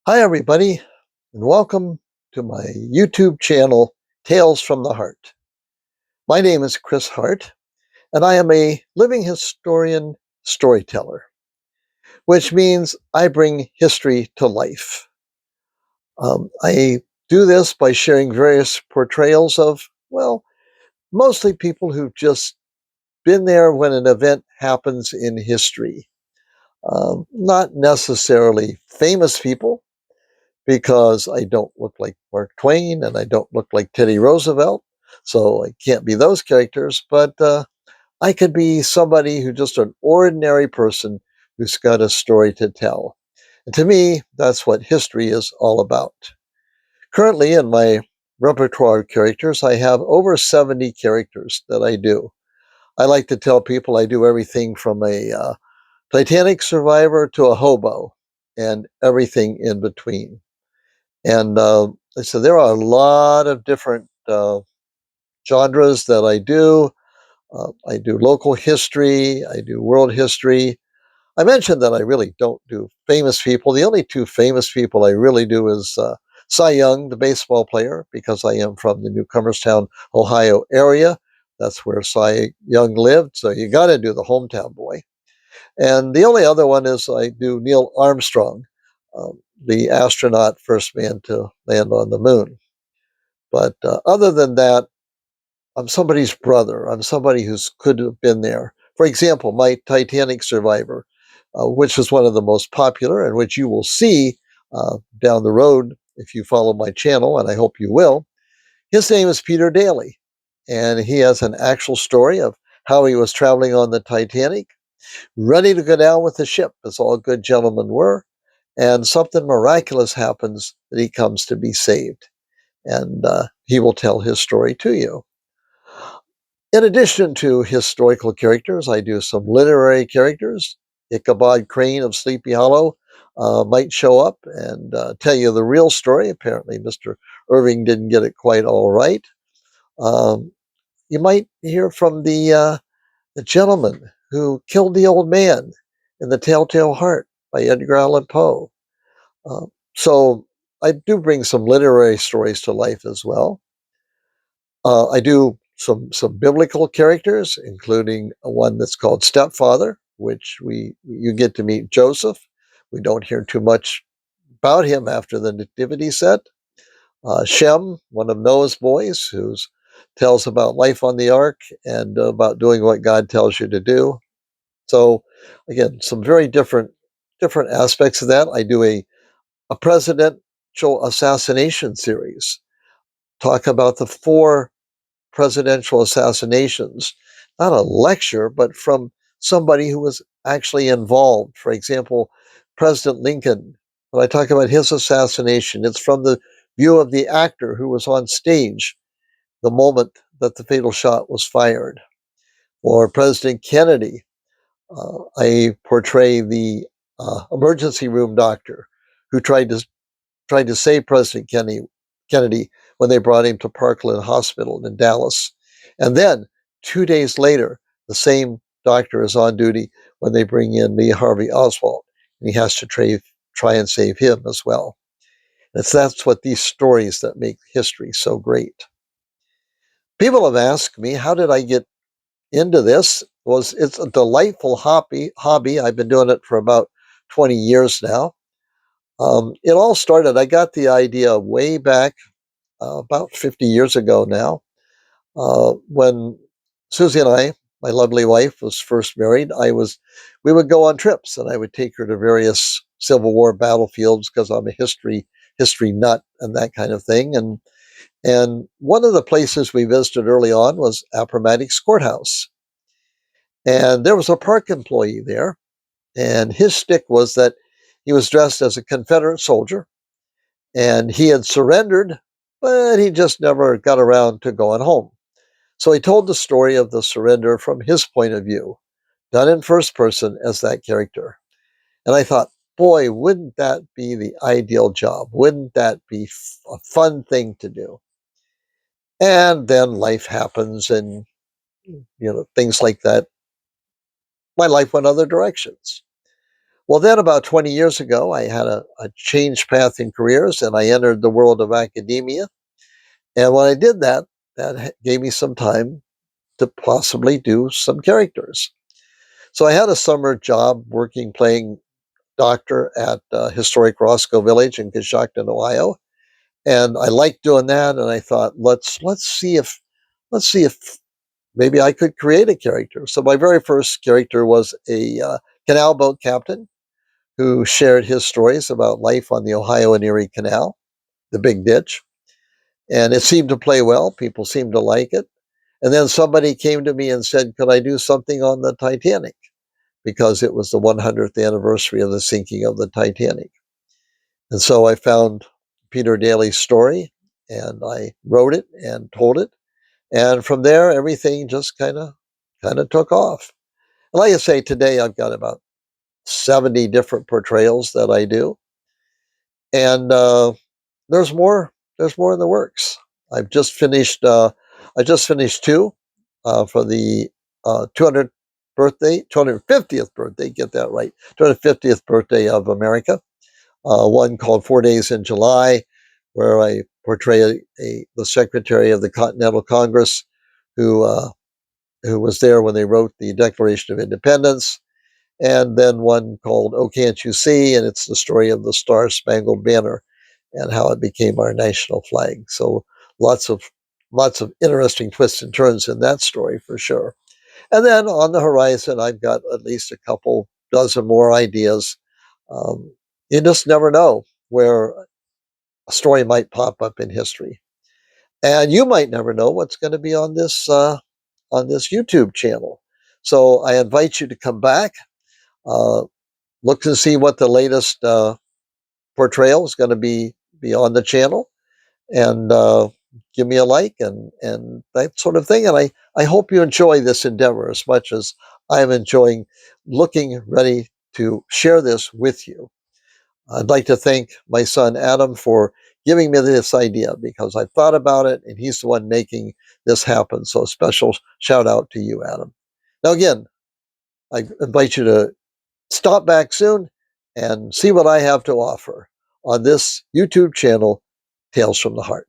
Hi, everybody, and welcome to my YouTube channel, Tales from the Heart. My name is Chris Hart, and I am a living historian storyteller, which means I bring history to life. I do this by sharing various portrayals of, well, mostly people who've just been there when an event happens in history. Not necessarily famous people, because I don't look like Mark Twain and I don't look like Teddy Roosevelt, so I can't be those characters, but I could be somebody who's just an ordinary person who's got a story to tell. And to me, that's what history is all about. Currently, in my repertoire of characters, I have over 70 characters that I do. I like to tell people I do everything from a Titanic survivor to a hobo and everything in between. And so there are a lot of different genres that I do. I do local history, I do world history. I mentioned that I really don't do famous people. The only two famous people I really do is Cy Young, the baseball player, because I am from the Newcomerstown, Ohio area. That's where Cy Young lived, so you got to do the hometown boy. And the only other one is I do Neil Armstrong, the astronaut, first man to land on the moon. But other than that, I'm somebody's brother. I'm somebody who could have been there. For example, my Titanic survivor, which is one of the most popular and which you will see down the road if you follow my channel, and I hope you will. His name is Peter Daly, and he has an actual story of how he was traveling on the Titanic, ready to go down with the ship, as all good gentlemen were, and something miraculous happens that he comes to be saved. And he will tell his story to you. In addition to historical characters, I do some literary characters. Ichabod Crane of Sleepy Hollow might show up and tell you the real story. Apparently, Mr. Irving didn't get it quite all right. Um, you might hear from the gentleman who killed the old man in The Telltale Heart by Edgar Allan Poe. Uh, so I do bring some literary stories to life as well. I do some biblical characters, including one that's called Stepfather, which you get to meet Joseph. We don't hear too much about him after the nativity set. Shem, one of Noah's boys, who tells about life on the ark and about doing what God tells you to do. So, again, some very different aspects of that. I do a presidential assassination series. Talk about the four presidential assassinations, not a lecture, but from somebody who was actually involved. For example, President Lincoln, when I talk about his assassination, it's from the view of the actor who was on stage the moment that the fatal shot was fired. Or President Kennedy, I portray the emergency room doctor who tried to save President Kennedy when they brought him to Parkland Hospital in Dallas. And then 2 days later, the same doctor is on duty when they bring in Lee Harvey Oswald, and he has to try and save him as well. That's what these stories that make history so great. People have asked me, how did I get into this? It's a delightful hobby. I've been doing it for about 20 years now. It all started, I got the idea way back about 50 years ago now, when Susie and I, my lovely wife, was first married. We would go on trips, and I would take her to various Civil War battlefields because I'm a history nut and that kind of thing. And one of the places we visited early on was Appomattox Courthouse, and there was a park employee there, and his shtick was that he was dressed as a Confederate soldier, and he had surrendered, but he just never got around to going home. So he told the story of the surrender from his point of view, done in first person as that character. And I thought, boy, wouldn't that be the ideal job? Wouldn't that be a fun thing to do? And then life happens, and things like that. My life went other directions. Well, then about 20 years ago, I had a change path in careers and I entered the world of academia. And when I did that, that gave me some time to possibly do some characters. So I had a summer job working, playing doctor at historic Roscoe Village in Coshocton, Ohio. And I liked doing that. And I thought, let's see if maybe I could create a character. So my very first character was a canal boat captain who shared his stories about life on the Ohio and Erie Canal, the Big Ditch. And it seemed to play well. People seemed to like it. And then somebody came to me and said, could I do something on the Titanic? Because it was the 100th anniversary of the sinking of the Titanic. And so I found Peter Daly's story and I wrote it and told it. And from there, everything just kind of took off. And like I say, today I've got about 70 different portrayals that I do. And there's more. There's more in the works. I've just finished. I just finished two for the 200th birthday, 250th birthday. Get that right. 250th birthday of America. One called 4 Days in July, where I portray the Secretary of the Continental Congress, who was there when they wrote the Declaration of Independence. And then one called "Oh, Can't You See?" and it's the story of the Star Spangled Banner and how it became our national flag. So lots of interesting twists and turns in that story for sure. And then on the horizon, I've got at least a couple dozen more ideas. Um, you just never know where a story might pop up in history, and you might never know what's going to be on this YouTube channel. So I invite you to come back, uh, look and see what the latest portrayal is going to be on the channel, and give me a like and that sort of thing. And I hope you enjoy this endeavor as much as I'm enjoying looking ready to share this with you. I'd like to thank my son Adam for giving me this idea because I thought about it and he's the one making this happen. So a special shout out to you, Adam. Now, again, I invite you to stop back soon and see what I have to offer on this YouTube channel, Tales from the Heart.